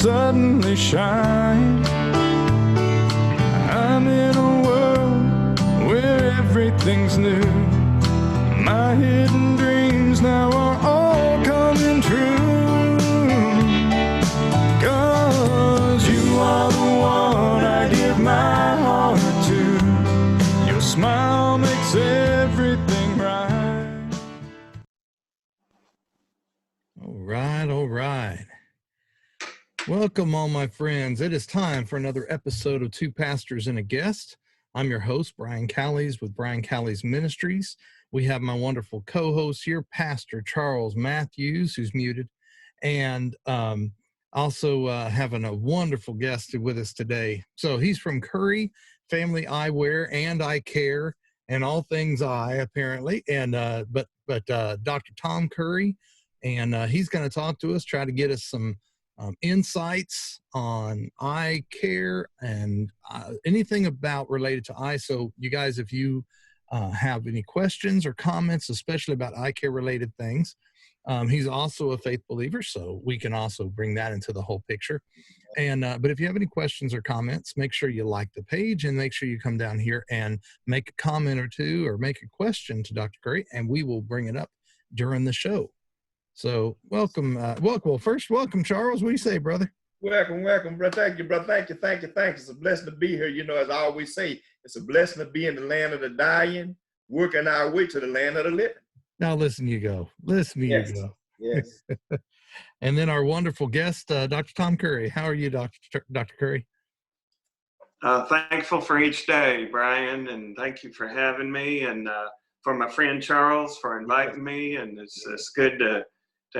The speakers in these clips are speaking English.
suddenly shine. I'm in a world where everything's new. My hidden dreams now are all coming true. 'Cause you are the one I give my heart to. Your smile makes everything right. All right. Welcome, all my friends. It is time for another episode of Two Pastors and a Guest. I'm your host, Brian Callies with Callies Ministries. We have my wonderful co-host here, Pastor Charles Matthews, who's muted, and also having a wonderful guest with us today. So he's from Currey, Family Eyewear, and Eye Care, and all things eye, apparently. And but Dr. Tom Currey, and he's going to talk to us, try to get us some insights on eye care and anything about related to eye. So you guys, if you have any questions or comments, especially about eye care related things, he's also a faith believer, so we can also bring that into the whole picture. And but if you have any questions or comments, make sure you like the page and make sure you come down here and make a comment or two or make a question to Dr. Currey, and we will bring it up during the show. So welcome, well, first, welcome, Charles. What do you say, brother? Welcome, brother. Thank you, brother. Thank you. It's a blessing to be here. You know, as I always say, it's a blessing to be in the land of the dying, working our way to the land of the living. Now, listen, you go. Yes. You go. Yes. And then our wonderful guest, Dr. Tom Currey. How are you, Dr. Currey? Thankful for each day, Brian, and thank you for having me, and for my friend Charles for inviting me. And it's good to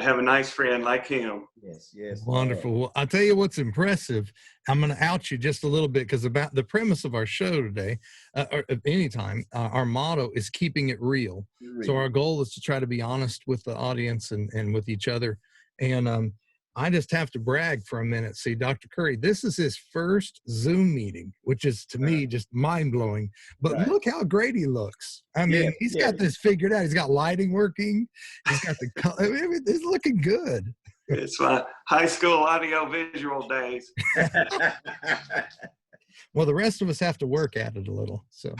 have a nice friend like him. Yes. Wonderful. Well, I'll tell you what's impressive. I'm going to out you just a little bit, because about the premise of our show today, or at any time, our motto is keeping it real. So our goal is to try to be honest with the audience and with each other. And I just have to brag for a minute. See, Dr. Currey, this is his first Zoom meeting, which is to me just mind blowing. But look how great he looks. I mean, he's got this figured out. He's got lighting working. He's got the color. I mean, it's looking good. It's my high school audio visual days. Well, the rest of us have to work at it a little. So,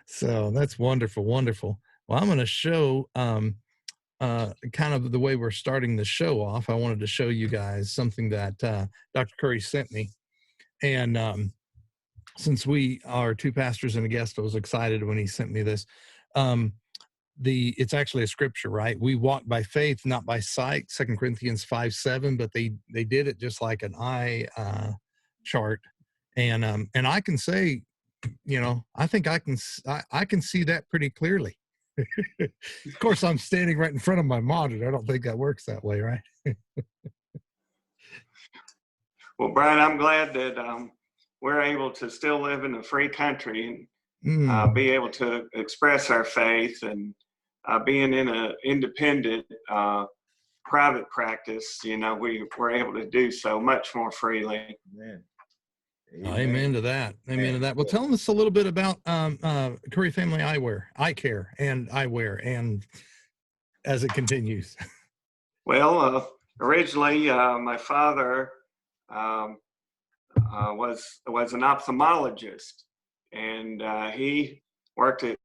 so that's wonderful. Wonderful. Well, I'm going to show kind of the way we're starting the show off. I wanted to show you guys something that Dr. Currey sent me. And since we are two pastors and a guest, I was excited when he sent me this. It's actually a scripture, right? We walk by faith, not by sight, 2 Corinthians 5:7, but they did it just like an eye chart. And I can say, you know, I think I can see that pretty clearly. Of course, I'm standing right in front of my monitor. I don't think that works that way, right? Well, Brian, I'm glad that we're able to still live in a free country and be able to express our faith, and being in an independent private practice, you know, we're able to do so much more freely. Amen. Amen to that. Amen to that. Well, tell us a little bit about Currey Family Eyewear, Eye Care, and Eyewear, and as it continues. Well, originally, my father was an ophthalmologist, and he worked at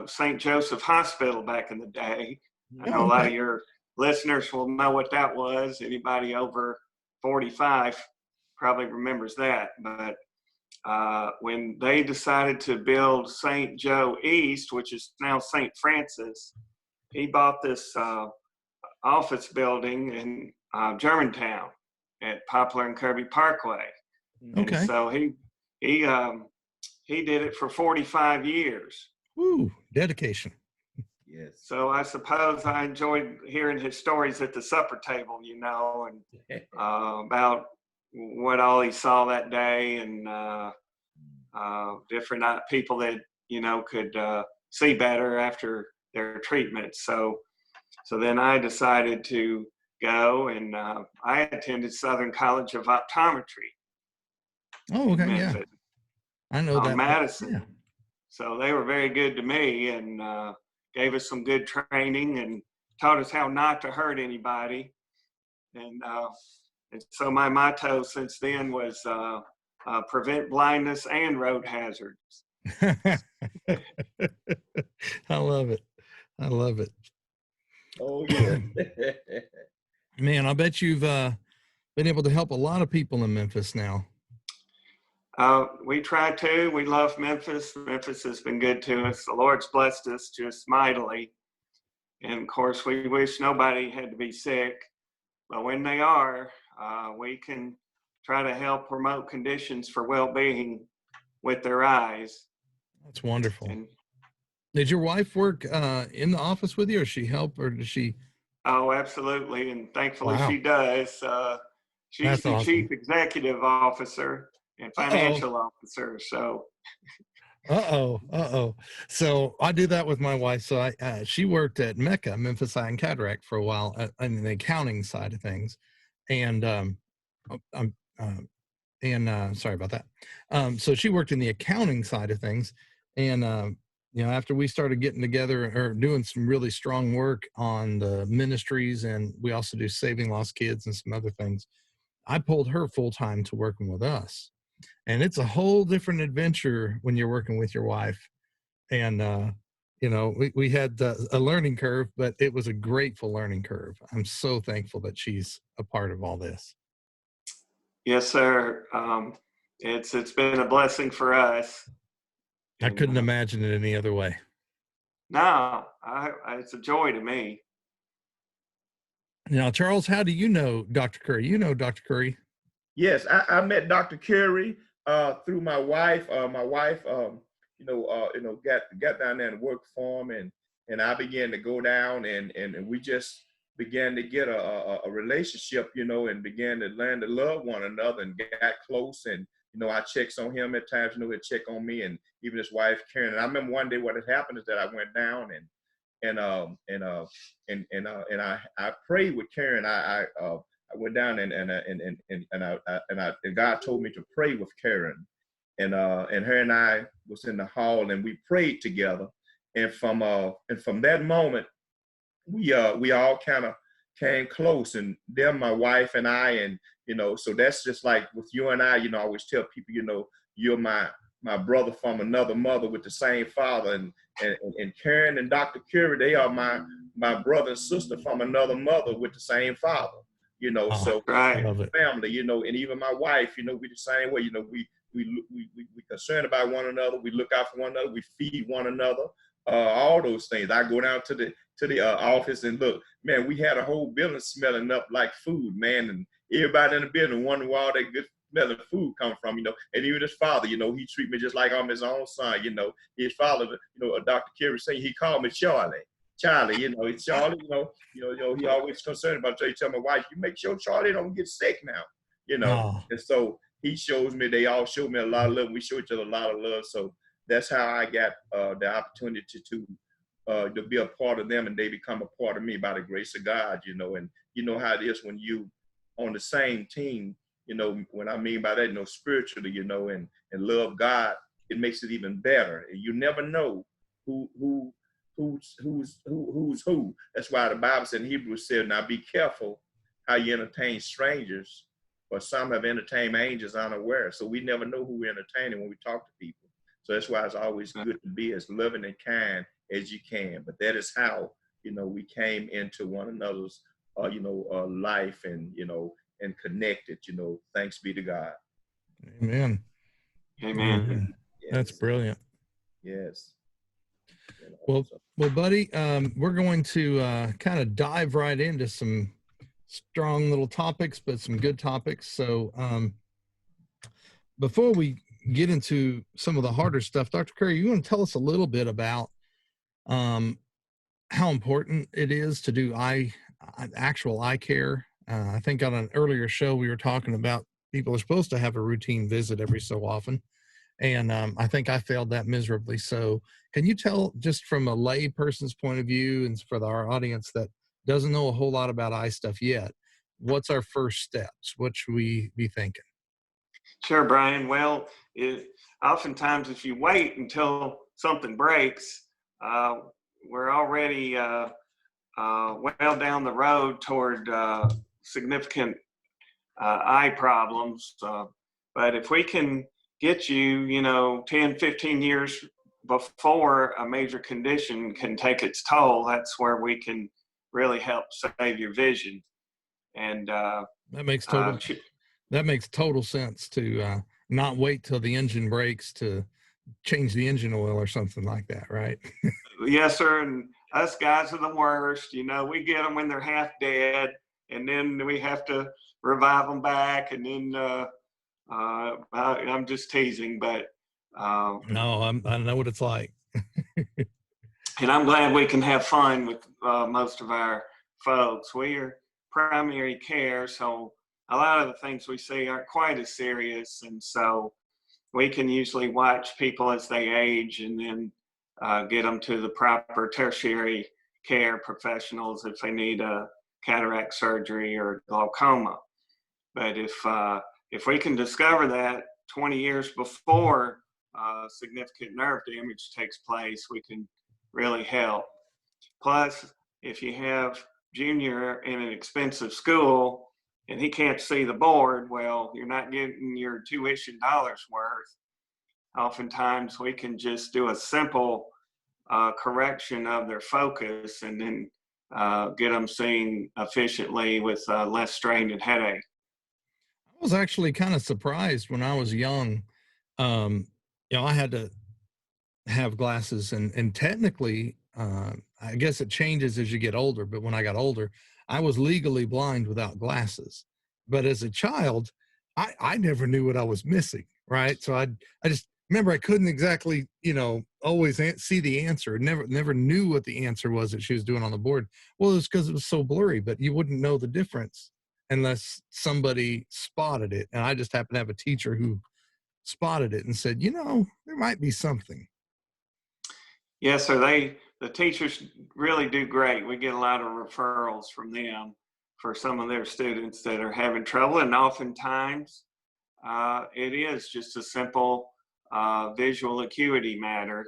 St. Joseph Hospital back in the day. I know a lot of your listeners will know what that was. Anybody over 45 probably remembers that. But when they decided to build St. Joe East, which is now St. Francis, he bought this office building in Germantown at Poplar and Kirby Parkway. Okay. And so he did it for 45 years. Ooh, dedication. Yes. So I suppose I enjoyed hearing his stories at the supper table, you know, and about what all he saw that day, and different people that, you know, could see better after their treatment. So then I decided to go, and I attended Southern College of Optometry. Oh, okay, yeah. I know that. Madison. Yeah. So they were very good to me, and gave us some good training and taught us how not to hurt anybody. And And so my motto since then was prevent blindness and road hazards. I love it. I love it. Oh, yeah. Man, I bet you've been able to help a lot of people in Memphis now. We try to. We love Memphis. Memphis has been good to us. The Lord's blessed us just mightily. And of course, we wish nobody had to be sick. But when they are, we can try to help promote conditions for well-being with their eyes. That's wonderful. And, did your wife work in the office with you, or she help, or does she? oh, absolutely. And thankfully Wow. she does. She's That's the awesome. chief executive officer and financial officer. So. So I do that with my wife. So she worked at Mecca, Memphis Eye and Cataract, for a while in the accounting side of things, and sorry about that. So she worked in the accounting side of things, and after we started getting together or doing some really strong work on the ministries, and we also do Saving Lost Kids and some other things, I pulled her full time to working with us. And it's a whole different adventure when you're working with your wife. And, we had a learning curve, but it was a grateful learning curve. I'm so thankful that she's a part of all this. Yes, sir. It's been a blessing for us. I couldn't imagine it any other way. No, it's a joy to me. Now, Charles, how do you know Dr. Curry? You know Dr. Curry. Yes, I met Dr. Curry through my wife. My wife, got down there and worked for him, and I began to go down, and we just began to get a relationship, and began to learn to love one another and got close. And I checks on him at times, he'd check on me, and even his wife Karen. And I remember one day what had happened is that I went down and I prayed with Karen. I went down and God told me to pray with Karen, and her and I was in the hall and we prayed together, and from that moment we all kind of came close, and then my wife and I, and so that's just like with you and I, I always tell people, you're my brother from another mother with the same father, and Karen and Dr. Curry, they are my brother and sister from another mother with the same father, so right. family, and even my wife, we the same way, we concerned about one another, we look out for one another, we feed one another, all those things. I go down to the office and look, man, we had a whole building smelling up like food, man, and everybody in the building wondering where all that good smelling food come from, and even his father, he treat me just like I'm his own son, his father, Dr. Curry saying he called me Charlie, it's Charlie, he always concerned about you. He tell my wife, you make sure Charlie don't get sick now, and so he shows me, they all show me a lot of love. We show each other a lot of love. So that's how I got the opportunity to be a part of them, and they become a part of me by the grace of God, and you know how it is when you on the same team, when I mean by that, spiritually, and love God, it makes it even better. You never know who's who. That's why the Bible said in Hebrews said, now be careful how you entertain strangers, for some have entertained angels unaware. So we never know who we're entertaining when we talk to people. So that's why it's always good to be as loving and kind as you can. But that is how, we came into one another's, life and, and connected, thanks be to God. Amen. Amen. Yes. That's brilliant. Yes. Well, buddy, we're going to kind of dive right into some strong little topics, but some good topics. So before we get into some of the harder stuff, Dr. Curry, you want to tell us a little bit about how important it is to do actual eye care? I think on an earlier show, we were talking about people are supposed to have a routine visit every so often. And I think I failed that miserably. So can you tell, just from a lay person's point of view, and for our audience that doesn't know a whole lot about eye stuff yet, what's our first steps? What should we be thinking? Sure, Brian. Well, oftentimes if you wait until something breaks, we're already well down the road toward significant eye problems. But if we can get you, 10, 15 years before a major condition can take its toll, that's where we can really help save your vision. And that makes total sense to not wait till the engine breaks to change the engine oil or something like that, right? Yes, sir. And us guys are the worst. We get them when they're half dead, and then we have to revive them back. And then I'm just teasing, but no, I know what it's like. And I'm glad we can have fun with most of our folks. We are primary care, so a lot of the things we see aren't quite as serious, and so we can usually watch people as they age and then get them to the proper tertiary care professionals if they need a cataract surgery or glaucoma. But if we can discover that 20 years before significant nerve damage takes place, we can really help. Plus, if you have Junior in an expensive school and he can't see the board, well, you're not getting your tuition dollars worth. Oftentimes, we can just do a simple correction of their focus and then get them seeing efficiently with less strain and headache. I was actually kind of surprised when I was young. I had to have glasses, and technically, I guess it changes as you get older, but when I got older, I was legally blind without glasses. But as a child, I never knew what I was missing, right? So I just remember I couldn't exactly, always see the answer. Never knew what the answer was that she was doing on the board. Well, it's because it was so blurry, but you wouldn't know the difference unless somebody spotted it. And I just happened to have a teacher who spotted it and said, there might be something. Yes, sir. The teachers really do great. We get a lot of referrals from them for some of their students that are having trouble. And oftentimes it is just a simple visual acuity matter.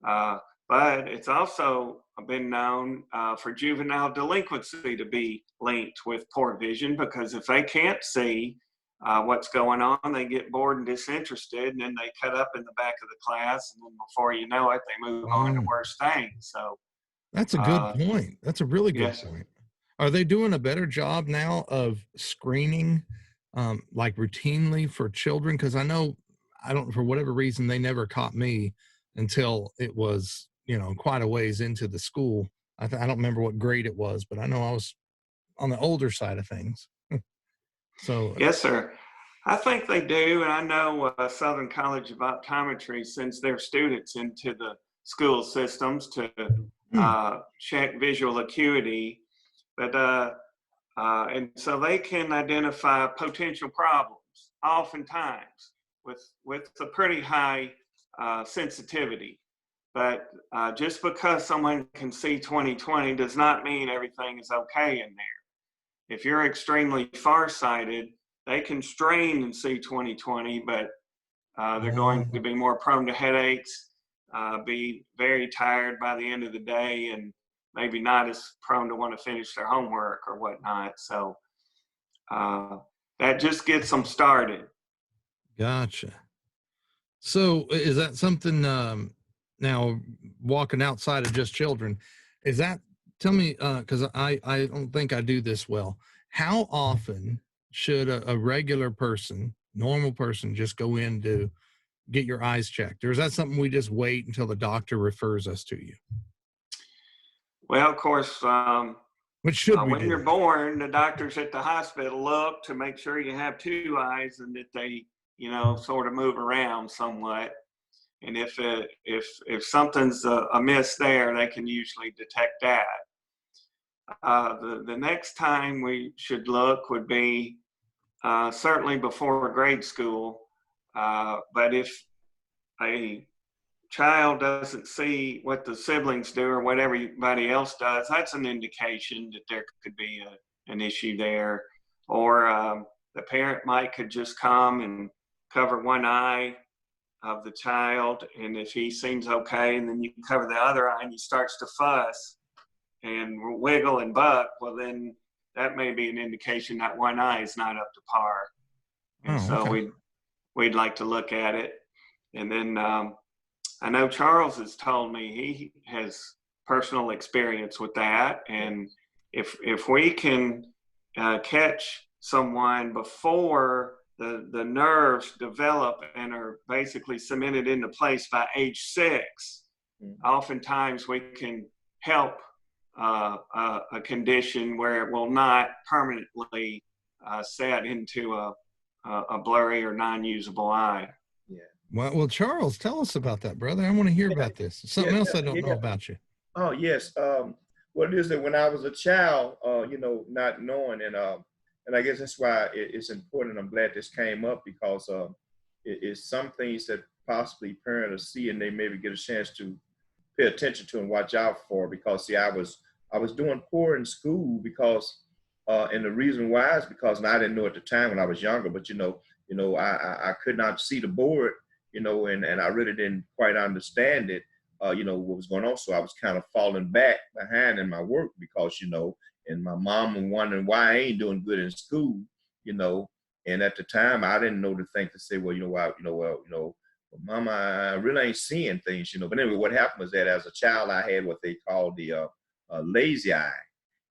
But it's also been known for juvenile delinquency to be linked with poor vision, because if they can't see what's going on, they get bored and disinterested, and then they cut up in the back of the class, and then before you know it, they move on to worse things. So that's a good point. That's a really good point. Are they doing a better job now of screening like routinely for children? Because for whatever reason, they never caught me until it was, quite a ways into the school. I don't remember what grade it was, but I know I was on the older side of things. So yes, sir. I think they do, and I know Southern College of Optometry sends their students into the school systems to check visual acuity, but and so they can identify potential problems oftentimes with a pretty high sensitivity. But just because someone can see 20/20 does not mean everything is okay in there. If you're extremely farsighted, they can strain and see 20/20, but they're going to be more prone to headaches, be very tired by the end of the day, and maybe not as prone to want to finish their homework or whatnot. So that just gets them started. Gotcha. So is that something now walking outside of just children, tell me, because I don't think I do this well. How often should a regular person, normal person, just go in to get your eyes checked? Or is that something we just wait until the doctor refers us to you? Well, of course, what should we when do? you're born, the doctors at the hospital look to make sure you have two eyes and that they, sort of move around somewhat. And if something's amiss there, they can usually detect that. The next time we should look would be certainly before grade school. But if a child doesn't see what the siblings do or what everybody else does, that's an indication that there could be an issue there. Or the parent could just come and cover one eye of the child, and if he seems okay, and then you cover the other eye and he starts to fuss and wiggle and buck, well, then that may be an indication that one eye is not up to par. And so okay. we'd like to look at it. And then I know Charles has told me he has personal experience with that. And if we can catch someone before the nerves develop and are basically cemented into place by age 6, oftentimes we can help a condition where it will not permanently set into a blurry or non-usable eye. Yeah. Well, Charles, tell us about that, brother. I want to hear about this. Something else I don't know Yeah. about you. Oh, yes. What it is that when I was a child, not knowing, and I guess that's why it's important. I'm glad this came up because it's some things that possibly parents see and they maybe get a chance to pay attention to and watch out for. Because see, I was doing poor in school because, and the reason why is because, and I didn't know at the time when I was younger, but I could not see the board, and I really didn't quite understand it. What was going on. So I was kind of falling back behind in my work because, and my mom was wondering why I ain't doing good in school, and at the time I didn't know the thing to say, well, Mama, I really ain't seeing things, But anyway, what happened was that as a child, I had what they called the lazy eye.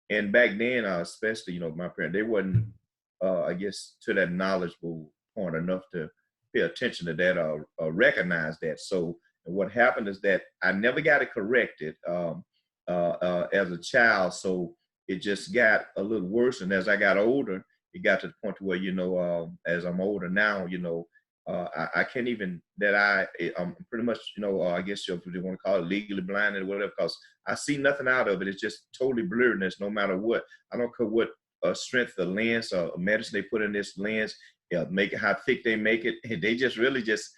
And back then, especially, my parents, they wasn't, I guess, to that knowledgeable point enough to pay attention to that or recognize that. So, and what happened is that I never got it corrected as a child. So it just got a little worse. And as I got older, it got to the point where, as I'm older now, I can't even, I'm pretty much, I guess if you want to call it legally blinded or whatever, because I see nothing out of it. It's just totally blurriness no matter what. I don't care what strength the lens or medicine they put in this lens, make it how thick they make it. They just really just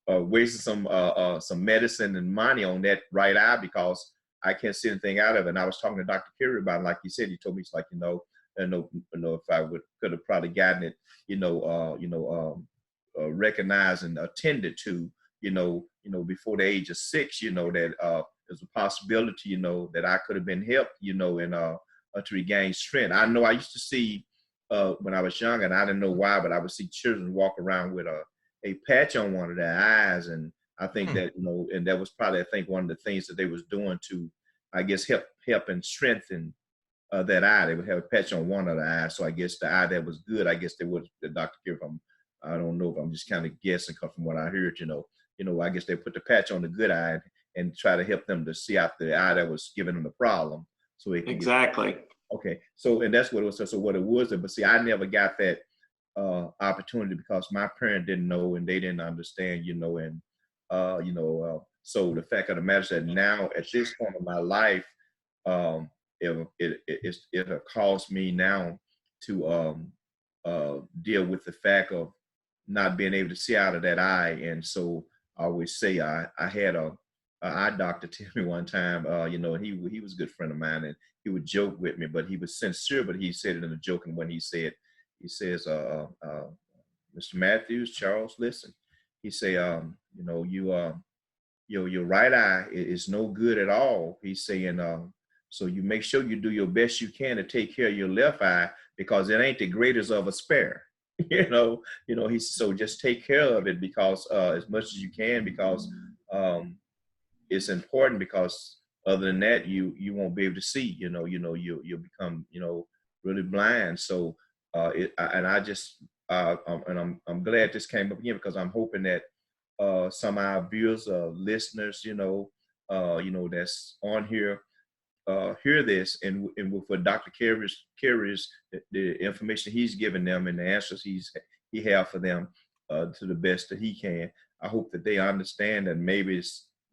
wasting some medicine and money on that right eye because I can't see anything out of it. And I was talking to Dr. Currey about it. Like you said, he told me, it's like, I don't know if I could have probably gotten it, recognized and attended to, before the age of 6, that there's a possibility, that I could have been helped, and to regain strength. I know I used to see when I was young, and I didn't know why, but I would see children walk around with a patch on one of their eyes. And I think that, and that was probably, I think, one of the things that they was doing to, I guess, help and strengthen that eye. They would have a patch on one of the eyes. So I guess the eye that was good, I guess they would, the doctor give them, I don't know if I'm just kind of guessing from what I heard, I guess they put the patch on the good eye and try to help them to see out the eye that was giving them the problem. So it can exactly. Okay. So, and that's what it was. So what it was, but see, I never got that opportunity because my parents didn't know and they didn't understand, so the fact of the matter is that now at this point of my life, it caused me now to deal with the fact of not being able to see out of that eye. And so I always say I had a eye doctor tell me one time, and he was a good friend of mine, and he would joke with me, but he was sincere, but he said it in a joking when he says, Mr. Matthews, Charles, listen, he say, your right eye is no good at all. He's saying, so you make sure you do your best you can to take care of your left eye because it ain't the greatest of a spare. So just take care of it because as much as you can, because it's important, because other than that, you won't be able to see, you'll become, really blind. So, I'm glad this came up again because I'm hoping that some of our viewers, listeners, that's on here, hear this and with what Dr. Currey's the information he's given them and the answers he have for them to the best that he can. I hope that they understand that maybe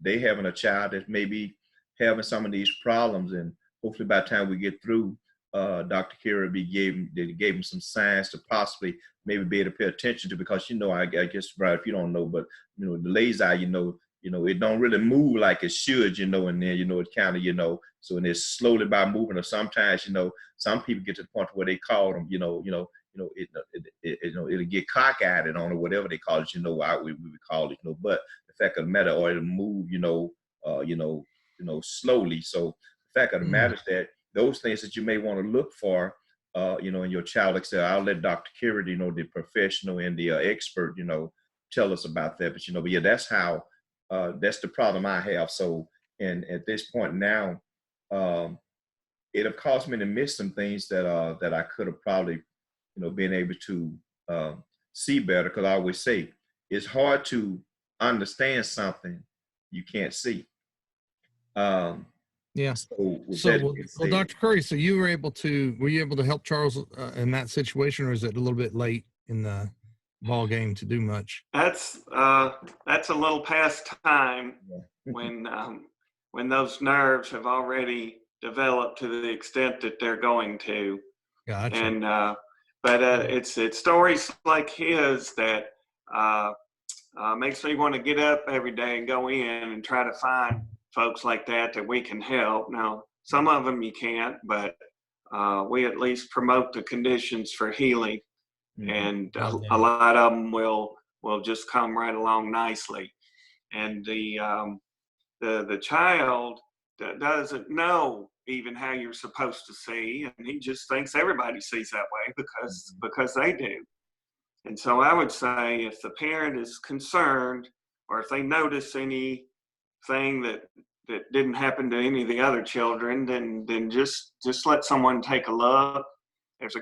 they having a child that may be having some of these problems, and hopefully by the time we get through, Dr. Currey gave him some signs to possibly maybe be able to pay attention to, because I guess, right, if you don't know, but the lazy eye, it don't really move like it should, and then it kind of, so and it's slowly by moving, or sometimes some people get to the point where they call them it'll get cockeyed on, or whatever they call it, we would call it, but the fact of the matter, or it'll move slowly. So the fact of the matter is that those things that you may want to look for in your child, like I said, I'll let Dr. Currey, the professional and the expert, tell us about that. But yeah, that's how, that's the problem I have. So, and at this point now, it have caused me to miss some things that I could have probably, been able to see better. Because I always say it's hard to understand something you can't see. Yeah. So, well, Dr. Curry, so were you able to help Charles in that situation, or is it a little bit late in the ball game to do much? That's a little past time when those nerves have already developed to the extent that they're going to. Gotcha. And but it's stories like his that makes me want to get up every day and go in and try to find folks like that we can help. Now, some of them you can't, but we at least promote the conditions for healing, and a lot of them will just come right along nicely. And the child doesn't know even how you're supposed to see, and he just thinks everybody sees that way because they do. And so I would say if the parent is concerned, or if they notice anything that didn't happen to any of the other children, then just let someone take a look. There's a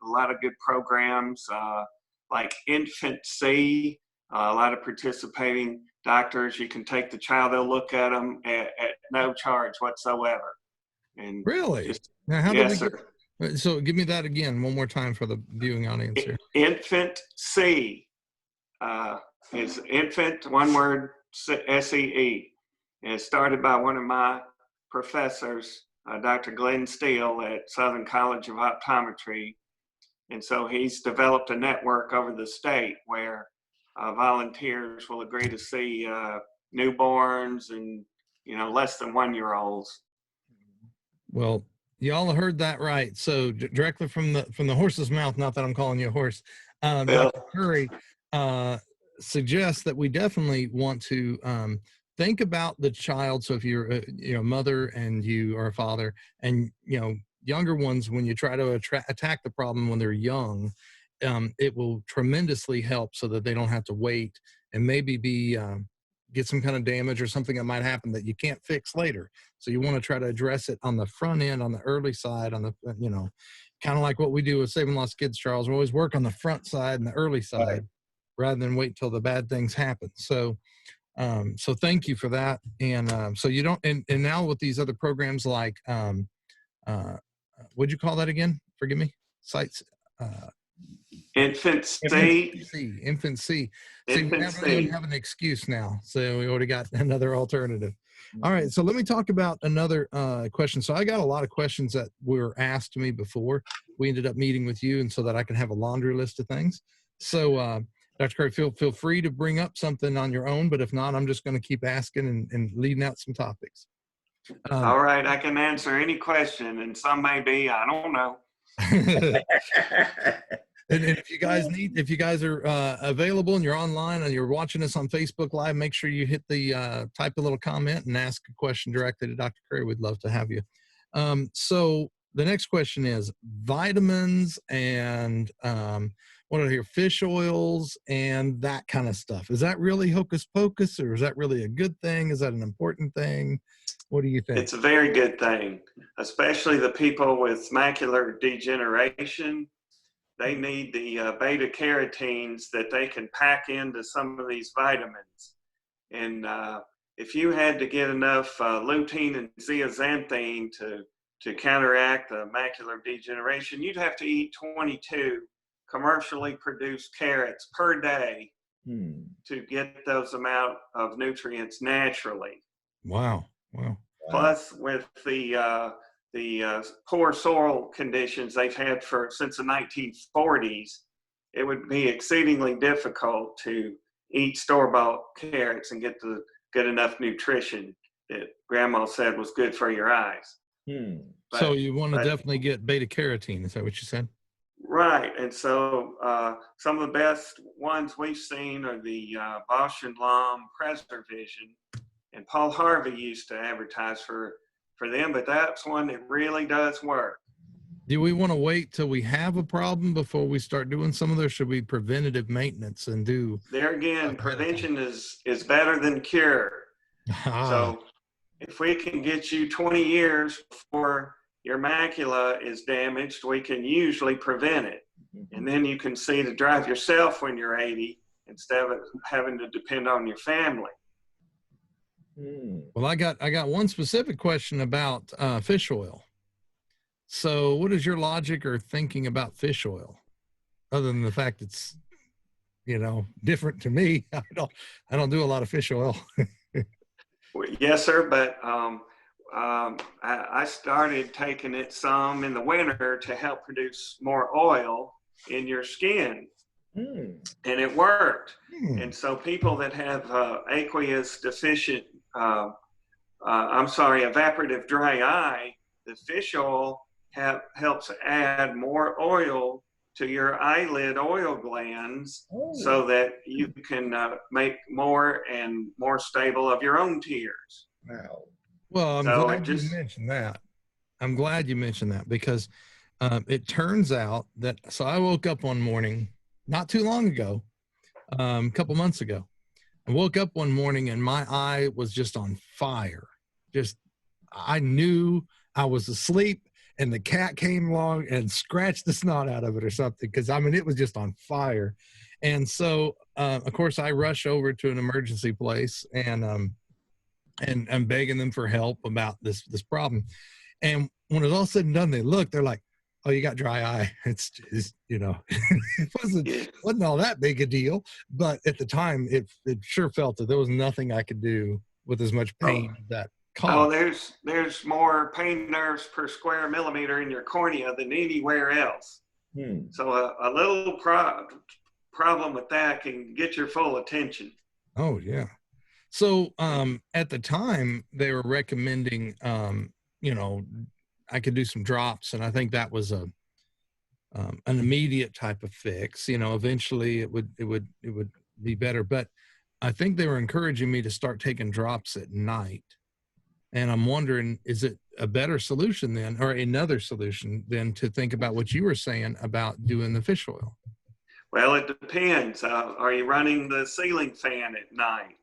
lot of good programs like Infant C, a lot of participating doctors. You can take the child, they'll look at them at no charge whatsoever. And really? Now, how do we get, so give me that again one more time for the viewing audience here. Infant C is infant, one word, SEE. And it's started by one of my professors, Dr. Glenn Steele at Southern College of Optometry. And so he's developed a network over the state where volunteers will agree to see newborns and, less than 1-year-olds. Well, y'all heard that right. So directly from the horse's mouth, not that I'm calling you a horse, Dr. Curry suggests that we definitely want to think about the child. So if you're a mother and you are a father, and younger ones, when you try to attack the problem when they're young, it will tremendously help so that they don't have to wait and maybe get some kind of damage or something that might happen that you can't fix later. So you want to try to address it on the front end, on the early side, on the, kind of like what we do with Saving Lost Kids, Charles. We always work on the front side and the early side rather than wait till the bad things happen. So, so thank you for that. And so you don't, and now with these other programs like, what'd you call that again? Forgive me. Sites. Infant C. Infant C. See, we don't even have an excuse now. So we already got another alternative. All right. So let me talk about another question. So I got a lot of questions that were asked to me before we ended up meeting with you, and so that I can have a laundry list of things. So Dr. Curry, feel free to bring up something on your own, but if not, I'm just going to keep asking and leading out some topics. All right. I can answer any question, and some may be, I don't know. And if you guys are available and you're online and you're watching us on Facebook Live, make sure you hit the type a little comment and ask a question directly to Dr. Curry. We'd love to have you. So the next question is vitamins and what are here, fish oils and that kind of stuff. Is that really hocus pocus, or is that really a good thing? Is that an important thing? What do you think? It's a very good thing, especially the people with macular degeneration. They need the beta carotenes that they can pack into some of these vitamins. And if you had to get enough lutein and zeaxanthine to counteract the macular degeneration, you'd have to eat 22 commercially produced carrots per day to get those amount of nutrients naturally. Wow. Plus, with the poor soil conditions they've had since the 1940s, it would be exceedingly difficult to eat store-bought carrots and get the good enough nutrition that Grandma said was good for your eyes. So you want to definitely get beta carotene. Is that what you said? Right. And so some of the best ones we've seen are the Bausch & Lomb Preservision. And Paul Harvey used to advertise for them, but that's one that really does work. Do we want to wait till we have a problem before we start doing some of those? Should we preventative maintenance and do There again, prevention is better than cure. So if we can get you 20 years before your macula is damaged, we can usually prevent it. And then you can see to drive yourself when you're 80 instead of having to depend on your family. Well, I got one specific question about fish oil. So what is your logic or thinking about fish oil, other than the fact it's, you know, different to me? I don't do a lot of fish oil. Yes, sir. But I started taking it some in the winter to help produce more oil in your skin. And it worked. And so people that have aqueous deficient, evaporative dry eye, the fish oil helps add more oil to your eyelid oil glands so that you can make more and more stable of your own tears. Wow. Well, I'm glad you mentioned that. I'm glad you mentioned that because it turns out that, so I woke up one morning, not too long ago, a couple months ago. I woke up one morning and my eye was just on fire. I knew I was asleep and the cat came along and scratched the snot out of it or something. Cause I mean, it was just on fire. And so, of course I rush over to an emergency place and I'm begging them for help about this problem. And when it's all said and done, they're like, oh, you got dry eye. It's you know, it wasn't all that big a deal, but at the time it sure felt that there was nothing I could do with as much pain that caused. Oh, there's more pain nerves per square millimeter in your cornea than anywhere else. So a little problem with that can get your full attention. Oh yeah. So at the time they were recommending, you know, I could do some drops, and I think that was an immediate type of fix. You know, eventually it would be better, but I think they were encouraging me to start taking drops at night. And I'm wondering, is it a better solution then, or another solution than to think about what you were saying about doing the fish oil? Well, it depends. Are you running the ceiling fan at night?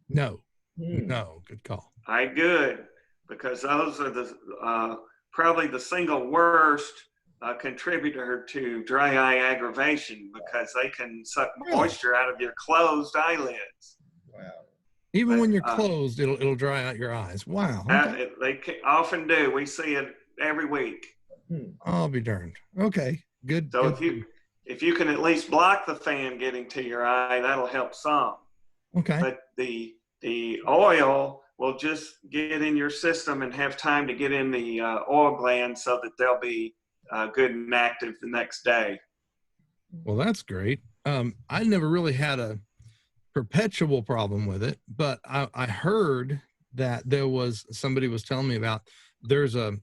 No, good call. All right, good, because those are the probably the single worst contributor to dry eye aggravation, because they can suck moisture out of your closed eyelids. Wow. Even when you're closed, it'll dry out your eyes. Wow. Okay. They often do. We see it every week. I'll be darned. Okay, good. So good. if you can at least block the fan getting to your eye, that'll help some. Okay. But the oil will just get in your system and have time to get in the oil glands so that they'll be good and active the next day. Well, that's great. I never really had a perpetual problem with it, but I heard that somebody was telling me about, there's a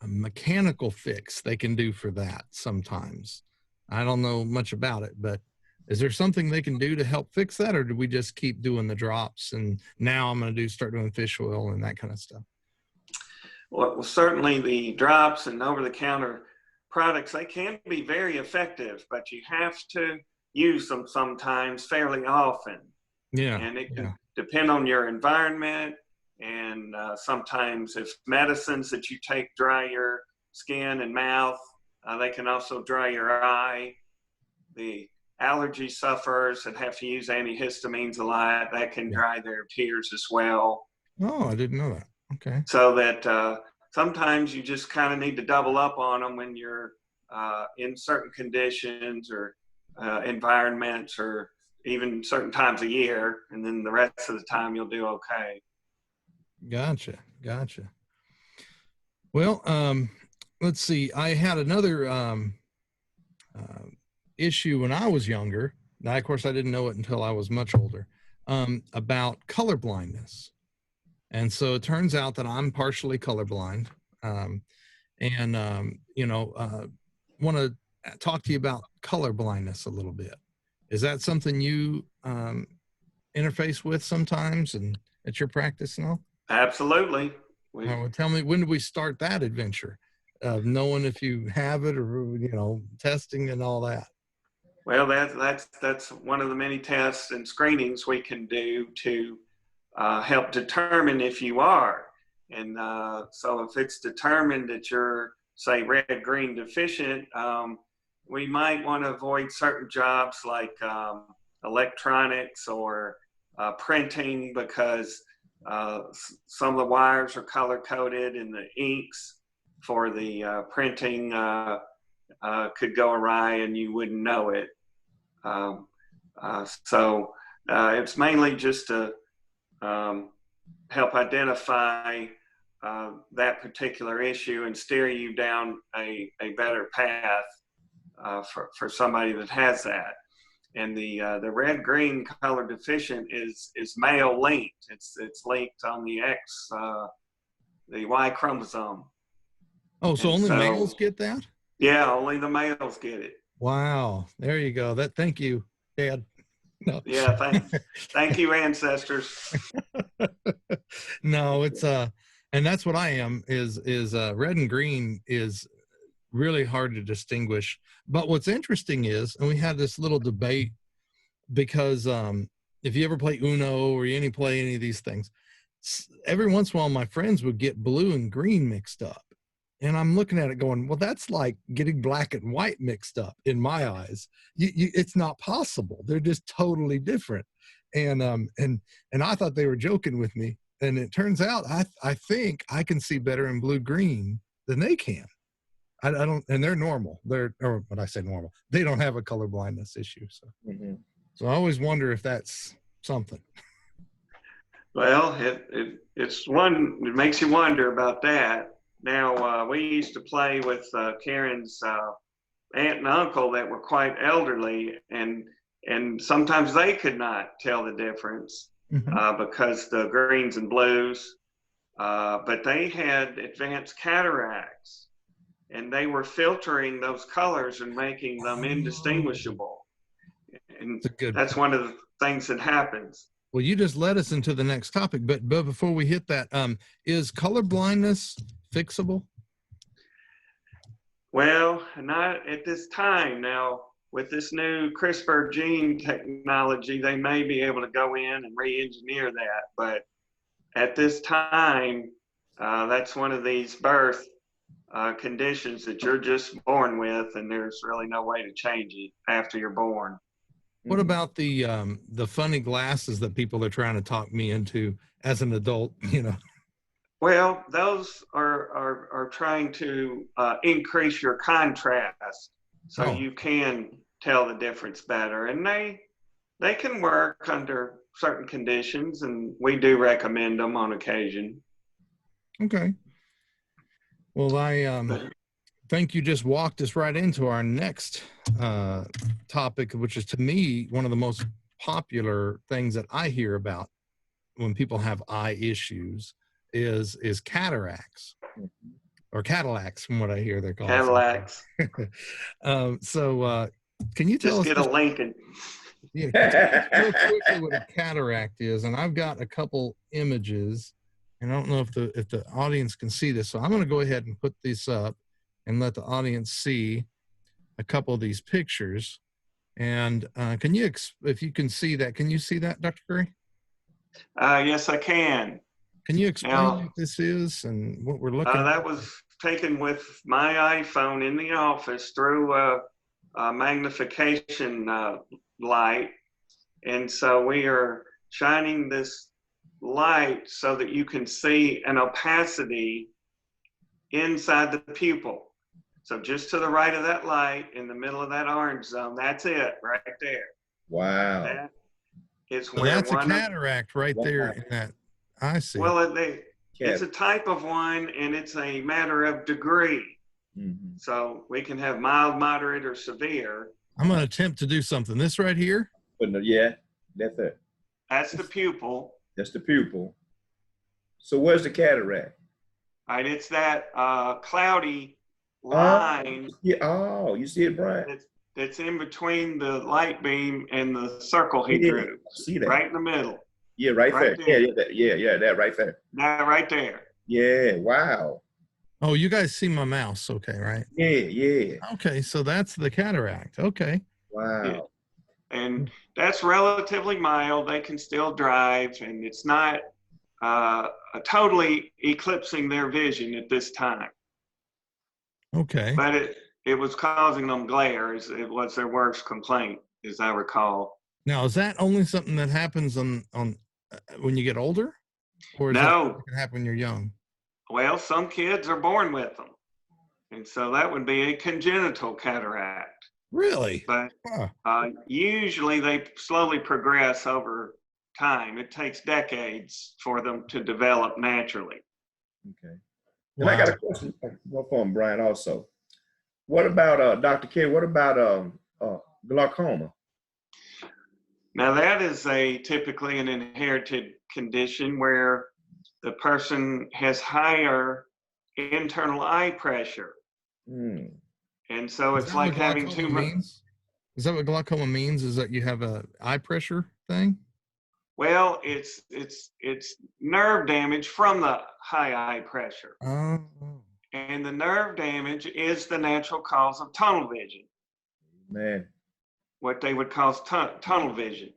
mechanical fix they can do for that sometimes. I don't know much about it, but is there something they can do to help fix that, or do we just keep doing the drops and now I'm going to start doing fish oil and that kind of stuff? Well, certainly the drops and over-the-counter products, they can be very effective, but you have to use them sometimes fairly often. Yeah. And it can depend on your environment, and sometimes if medicines that you take dry your skin and mouth, they can also dry your eye. The allergy sufferers that have to use antihistamines a lot, that can dry their tears as well. Oh, I didn't know that. Okay. So that sometimes you just kind of need to double up on them when you're in certain conditions or environments, or even certain times of year, and then the rest of the time you'll do okay. Gotcha. Well, let's see. I had another issue when I was younger. Now, of course, I didn't know it until I was much older, about color blindness. And so it turns out that I'm partially colorblind, want to talk to you about color blindness a little bit. Is that something you interface with sometimes and at your practice and all? Absolutely. Tell me, when did we start that adventure? knowing if you have it or, you know, testing and all that? Well, that's one of the many tests and screenings we can do to help determine if you are. And so if it's determined that you're, say, red-green deficient, we might want to avoid certain jobs like electronics or printing, because some of the wires are color-coded and the inks for the printing could go awry and you wouldn't know it. So it's mainly just to help identify that particular issue and steer you down a better path for somebody that has that. And the red-green color deficient is male linked. It's linked on the X, the Y chromosome. Oh, so only males get that? Yeah, only the males get it. Wow, there you go. Thank you, Dad. No. Yeah, thank you, ancestors. No, it's and that's what I am. Is red and green is really hard to distinguish. But what's interesting is, and we had this little debate, because if you ever play Uno or you play any of these things, every once in a while my friends would get blue and green mixed up. And I'm looking at it going, well, that's like getting black and white mixed up in my eyes. It's not possible. They're just totally different. And I thought they were joking with me. And it turns out I think I can see better in blue-green than they can. I don't, and they're normal. Or when I say normal, they don't have a color blindness issue. So, so I always wonder if that's something. Well, it's one, it makes you wonder about that. Now, we used to play with Karen's aunt and uncle that were quite elderly, and sometimes they could not tell the difference because the greens and blues, but they had advanced cataracts, and they were filtering those colors and making them indistinguishable. And that's one of the things that happens. Well, you just led us into the next topic, but before we hit that, is color blindness fixable? Well, not at this time. Now, with this new CRISPR gene technology, they may be able to go in and re-engineer that. But at this time, that's one of these birth conditions that you're just born with, and there's really no way to change it after you're born. What about the funny glasses that people are trying to talk me into as an adult, you know? Well, those are trying to increase your contrast so you can tell the difference better. And they can work under certain conditions, and we do recommend them on occasion. Okay. Well, I think you just walked us right into our next topic, which is, to me, one of the most popular things that I hear about when people have eye issues is cataracts, or Cadillacs, from what I hear they're called. Cadillacs. So can you tell us? Just get a Lincoln. Yeah, real quickly what a cataract is, and I've got a couple images, and I don't know if the audience can see this, so I'm going to go ahead and put this up and let the audience see a couple of these pictures. And can you, if you can see that, can you see that, Dr. Currey? Yes, I can. Can you explain what this is and what we're looking at? That was taken with my iPhone in the office through a magnification light. And so we are shining this light so that you can see an opacity inside the pupil. So just to the right of that light, in the middle of that orange zone, that's it right there. Wow. That is So that's a cataract right there in that. I see. Well, it's a type of one, and it's a matter of degree. So we can have mild, moderate, or severe. I'm going to attempt to do something. This right here? Yeah, that's it. That's the pupil. That's the pupil. So where's the cataract? Right, it's that cloudy line. You see it, Brian? It's in between the light beam and the circle he drew. See that? Right in the middle. Yeah, right there. Yeah, that right there. That right there. Yeah, wow. Oh, you guys see my mouse. Okay, right. Yeah, yeah. Okay, so that's the cataract. Okay. Yeah. Wow. And that's relatively mild. They can still drive, and it's not totally eclipsing their vision at this time. Okay. But it was causing them glare. It was their worst complaint, as I recall. Now, is that only something that happens on when you get older, or is that No. can happen when you're young? Well, some kids are born with them, and so that would be a congenital cataract. Really? But Huh. usually they slowly progress over time. It takes decades for them to develop naturally. Okay. And I got a question from Brian also. What about Dr. K? What about glaucoma? Now that is typically an inherited condition where the person has higher internal eye pressure. Hmm. And so Is it's that like what having glaucoma too much. means? Is that what glaucoma means? Is that you have a eye pressure thing? Well, it's nerve damage from the high eye pressure. Oh. And the nerve damage is the natural cause of tunnel vision, Man. what they would call tunnel vision.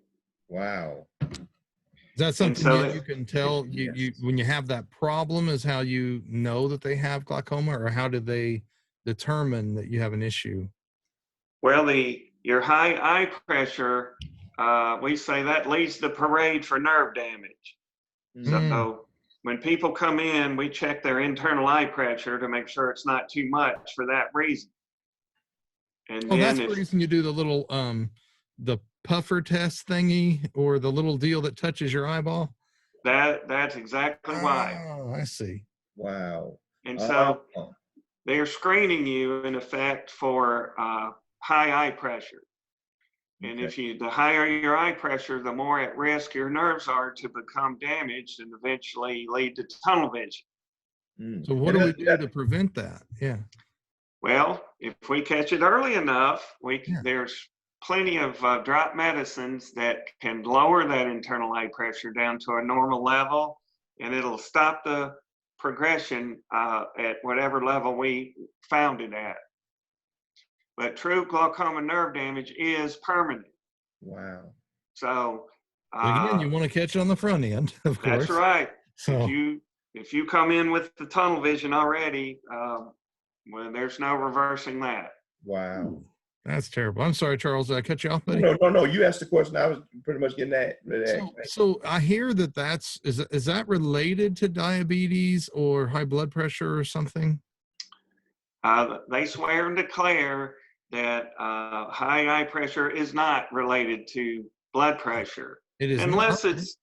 Wow. Is that something so you can tell you Yes. when you have that problem is how you know that they have glaucoma, or how do they determine that you have an issue? Well, your high eye pressure, we say that leads the parade for nerve damage. So when people come in, we check their internal eye pressure to make sure it's not too much for that reason. And Oh, then that's the reason you do the little the puffer test thingy, or the little deal that touches your eyeball. that's exactly why. Oh, I see. Wow. And so Oh. they're screening you in effect for high eye pressure. And Okay. the higher your eye pressure, the more at risk your nerves are to become damaged and eventually lead to tunnel vision. So what do we do to prevent that? Yeah. Well, if we catch it early enough, Yeah. there's plenty of drop medicines that can lower that internal eye pressure down to a normal level, and it'll stop the progression at whatever level we found it at. But true glaucoma nerve damage is permanent. Wow. So Again, you want to catch it on the front end, of course. that's right. So if you come in with the tunnel vision already, well, there's no reversing that. Wow. That's terrible. I'm sorry, Charles. Did I cut you off, buddy? No. You asked the question. I was pretty much getting that. So I hear is that related to diabetes or high blood pressure or something? They swear and declare that high eye pressure is not related to blood pressure. It is unless not. it's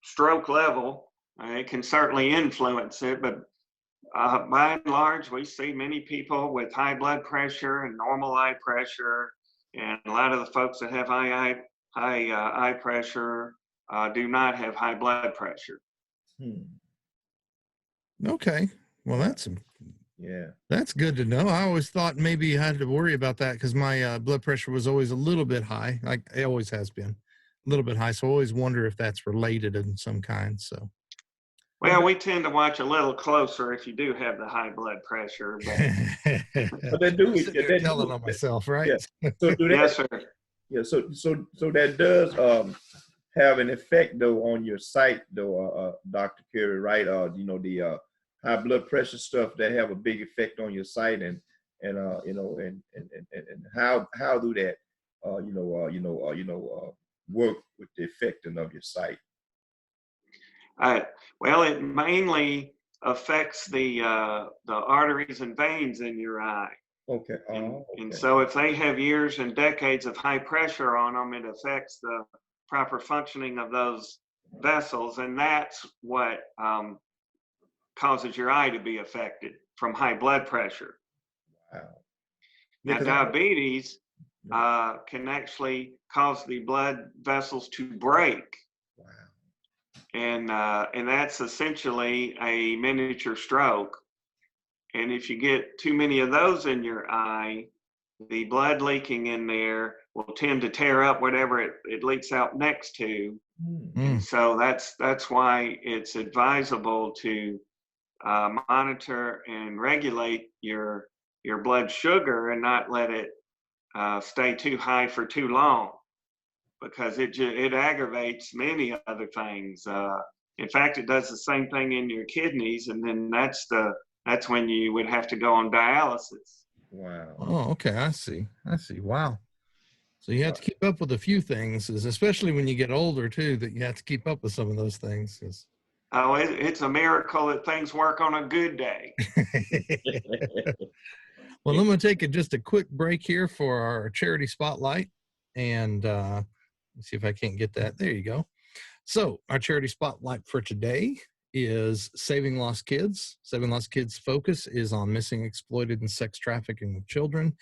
stroke level. It can certainly influence it, but by and large, we see many people with high blood pressure and normal eye pressure, and a lot of the folks that have high eye pressure do not have high blood pressure. Okay. Well, that's good to know. I always thought maybe I had to worry about that because my blood pressure was always a little bit high. Like it always has been a little bit high. So I always wonder if that's related in some kind. So. Well, we tend to watch a little closer if you do have the high blood pressure. But they do it. They're telling on myself, right? Yeah. So do that, yes, sir. Yeah. So that does have an effect though on your sight though, Dr. Currey, right? The high blood pressure stuff that have a big effect on your sight, and how do that work with the affecting of your sight? Well, it mainly affects the arteries and veins in your eye. Okay. And so if they have years and decades of high pressure on them, it affects the proper functioning of those vessels. And that's what causes your eye to be affected from high blood pressure. Wow. Now, diabetes can actually cause the blood vessels to break. Wow. And that's essentially a miniature stroke. And if you get too many of those in your eye, the blood leaking in there will tend to tear up whatever it leaks out next to. And so that's why it's advisable to monitor and regulate your blood sugar and not let it stay too high for too long, because it aggravates many other things. In fact, it does the same thing in your kidneys, and then that's when you would have to go on dialysis. Wow. Oh, okay. I see. Wow. So you have to keep up with a few things, especially when you get older too, that you have to keep up with some of those things. Oh, it's a miracle that things work on a good day. Well, I'm going to take just a quick break here for our charity spotlight. And let's see if I can't get that. There you go. So our charity spotlight for today is Saving Lost Kids. Saving Lost Kids' focus is on missing, exploited, and sex trafficking of children.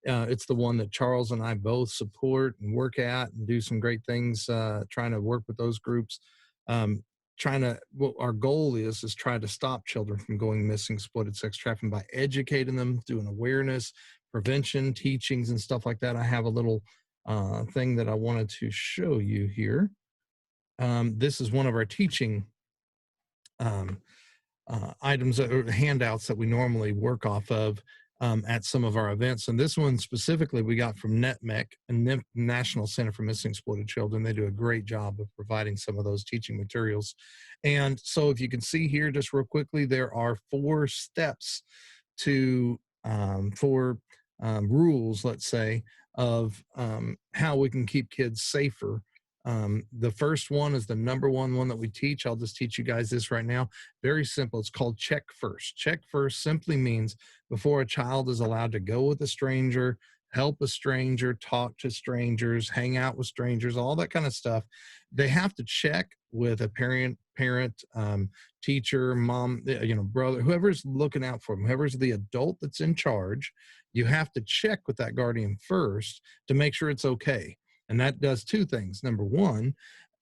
It's the one that Charles and I both support and work at and do some great things, trying to work with those groups. What our goal is try to stop children from going missing, exploited, sex trafficking by educating them, doing awareness, prevention, teachings, and stuff like that. I have a little thing that I wanted to show you here. This is one of our teaching items or handouts that we normally work off of at some of our events. And this one specifically we got from NETMEC, and National Center for Missing Exploited Children. They do a great job of providing some of those teaching materials. And so if you can see here just real quickly, there are 4 steps to rules, let's say, of how we can keep kids safer. The first one is the number one that we teach. I'll just teach you guys this right now. Very simple. It's called check first. Check first simply means before a child is allowed to go with a stranger, help a stranger, talk to strangers, hang out with strangers, all that kind of stuff, they have to check with a parent, teacher, mom, brother, whoever's looking out for them, whoever's the adult that's in charge. You have to check with that guardian first to make sure it's okay. And that does 2 things. Number one,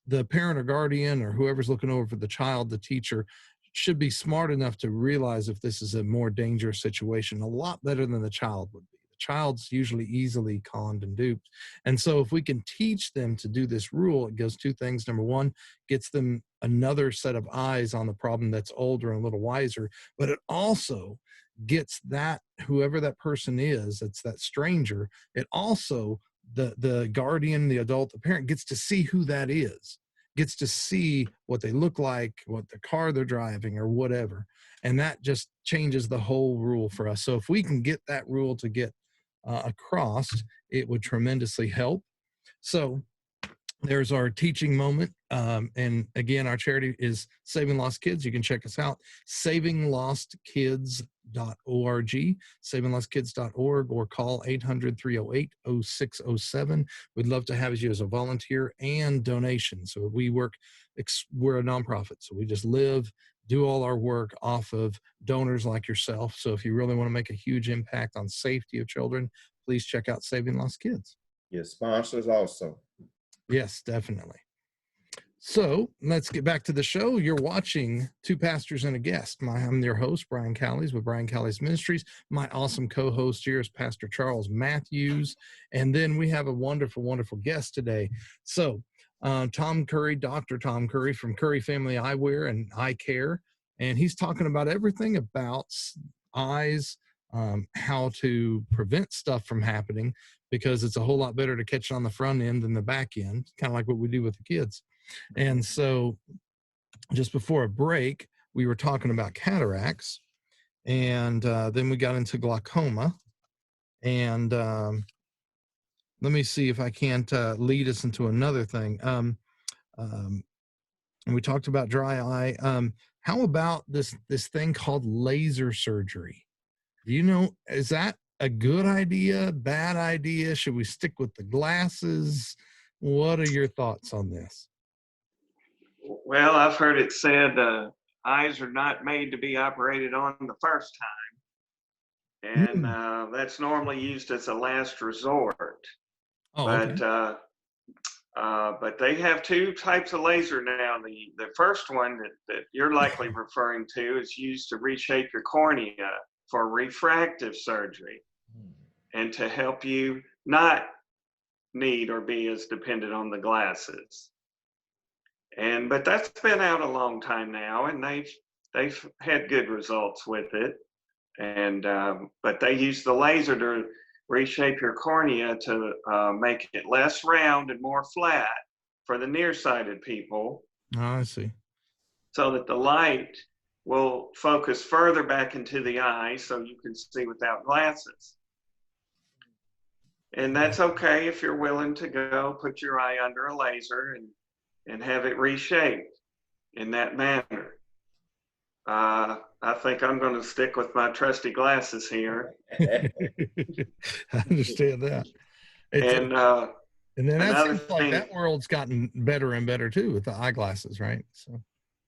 the parent or guardian or whoever's looking over for the child, the teacher, should be smart enough to realize if this is a more dangerous situation, a lot better than the child would be. The child's usually easily conned and duped. And so if we can teach them to do this rule, it does 2 things. Number one, gets them another set of eyes on the problem that's older and a little wiser, but it also gets that, whoever that person is, it's that stranger, it also, the guardian, the adult, the parent gets to see who that is, gets to see what they look like, what the car they're driving or whatever. And that just changes the whole rule for us. So if we can get that rule to get across, it would tremendously help. So there's our teaching moment. And again, our charity is Saving Lost Kids. You can check us out, savinglostkids.org, savinglostkids.org, or call 800-308-0607. We'd love to have you as a volunteer and donation. So we're a nonprofit. So we just do all our work off of donors like yourself. So if you really want to make a huge impact on safety of children, please check out Saving Lost Kids. Your sponsors also. Yes, definitely. So let's get back to the show. You're watching 2 Pastors and a Guest. I'm your host, Brian Callies with Callies Ministries. My awesome co-host here is Pastor Charles Matthews. And then we have a wonderful, wonderful guest today. So Tom Currey, Dr. Tom Currey from Currey Family Eyewear and Eye Care. And he's talking about everything about eyes, how to prevent stuff from happening, because it's a whole lot better to catch it on the front end than the back end, kind of like what we do with the kids. And so just before a break, we were talking about cataracts, and then we got into glaucoma. And let me see if I can't lead us into another thing. And we talked about dry eye. How about this thing called laser surgery? Do you know, is that a good idea, bad idea? Should we stick with the glasses? What are your thoughts on this? Well, I've heard it said eyes are not made to be operated on the first time. And that's normally used as a last resort. Oh, okay. But they have 2 types of laser now. The first one that you're likely referring to is used to reshape your cornea for refractive surgery and to help you not need or be as dependent on the glasses. But that's been out a long time now, and they've they've had good results with it. And but they use the laser to reshape your cornea to make it less round and more flat for the nearsighted people. Oh, I see. So that the light will focus further back into the eye so you can see without glasses. And that's okay if you're willing to go put your eye under a laser and have it reshaped in that manner. I think I'm going to stick with my trusty glasses here. I understand that. And then that another seems like thing, that world's gotten better and better too with the eyeglasses, right? So.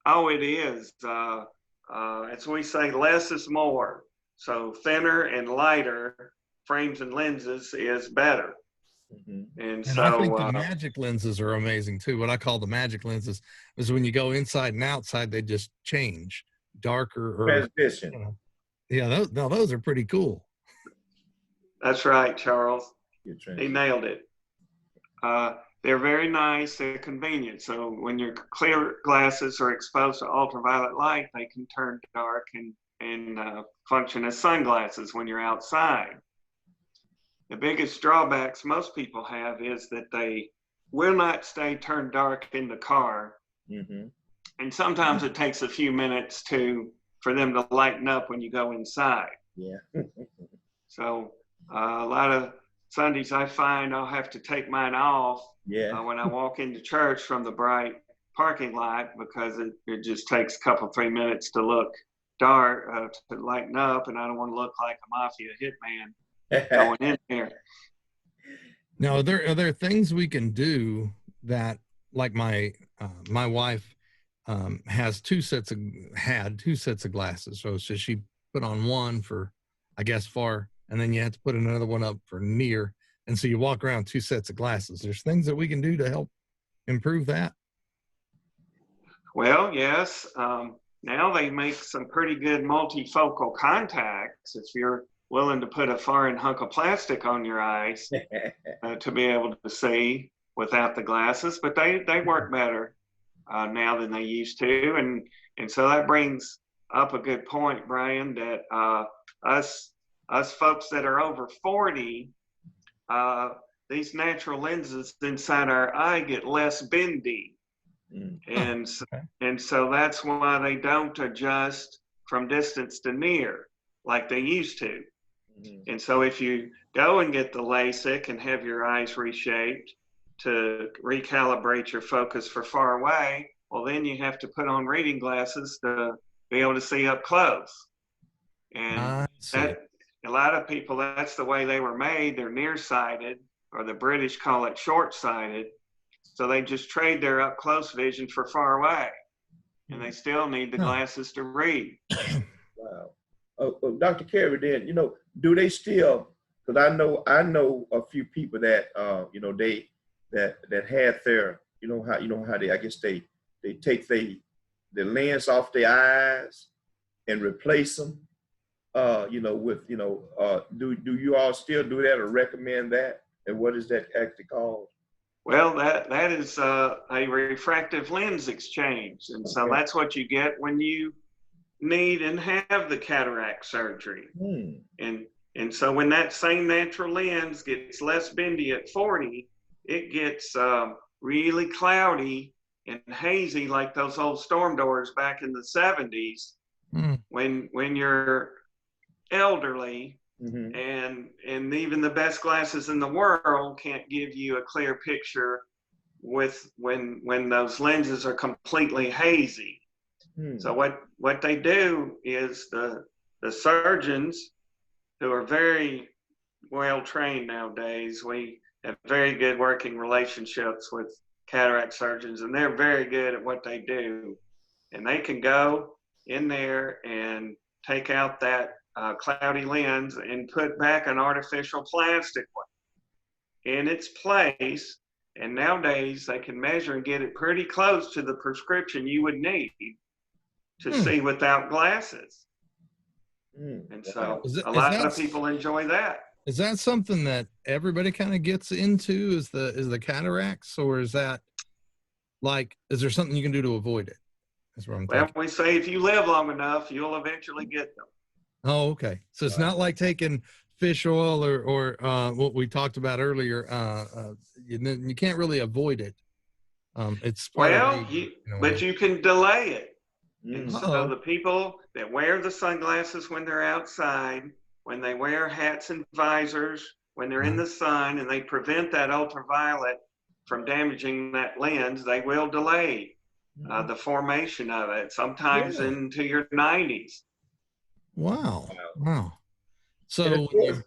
Oh, it is. As we say, less is more. So thinner and lighter frames and lenses is better. Mm-hmm. And so I think the magic lenses are amazing too. What I call the magic lenses is when you go inside and outside, they just change darker or transition. You know, yeah, those are pretty cool. That's right, Charles. He nailed it. They're very nice. They're convenient. So when your clear glasses are exposed to ultraviolet light, they can turn dark and function as sunglasses when you're outside. The biggest drawbacks most people have is that they will not stay turned dark in the car. Mm-hmm. And sometimes it takes a few minutes for them to lighten up when you go inside. Yeah. So a lot of Sundays I find I'll have to take mine off when I walk into church from the bright parking lot because it just takes a couple, 3 minutes to look dark, to lighten up, and I don't want to look like a mafia hitman going in there. Now, are there things we can do that, like my wife had two sets of glasses. So she put on one for, I guess, far, and then you have to put another one up for near. And so you walk around 2 sets of glasses. There's things that we can do to help improve that. Well, yes. Now they make some pretty good multifocal contacts if you're willing to put a foreign hunk of plastic on your eyes to be able to see without the glasses, but they work better now than they used to. And so that brings up a good point, Brian, that us folks that are over 40, these natural lenses inside our eye get less bendy. And so that's why they don't adjust from distance to near like they used to. And so if you go and get the LASIK and have your eyes reshaped to recalibrate your focus for far away, well, then you have to put on reading glasses to be able to see up close. And that, a lot of people, that's the way they were made. They're nearsighted, or the British call it short-sighted. So they just trade their up close vision for far away, and they still need the glasses to read. Wow. Dr. Currey, then, do they still, because I know a few people that, that had their, how they, I guess they take the lens off their eyes and replace them, with, do you all still do that or recommend that? And what is that actually called? Well, that is a refractive lens exchange. And so that's what you get when you need and have the cataract surgery. And so when that same natural lens gets less bendy at 40, it gets really cloudy and hazy like those old storm doors back in the 70s when you're elderly. And even the best glasses in the world can't give you a clear picture with when those lenses are completely hazy. So what they do is the surgeons, who are very well trained nowadays, we have very good working relationships with cataract surgeons, and they're very good at what they do. And they can go in there and take out that cloudy lens and put back an artificial plastic one in its place. And nowadays they can measure and get it pretty close to the prescription you would need to see without glasses. And so a lot of people enjoy that. Is that something that everybody kind of gets into, is the cataracts, or is that like, is there something you can do to avoid it? That's what I'm Well, taking. we say if you live long enough, you'll eventually get them. Oh, okay. So it's not like taking fish oil or what we talked about earlier. You can't really avoid it. It's part of Well, aging, in a but way. you can delay it. And Mm. so the people that wear the sunglasses when they're outside, when they wear hats and visors, when they're in the sun, and they prevent that ultraviolet from damaging that lens, they will delay the formation of it, sometimes Really? into your 90s. Wow. And So of course,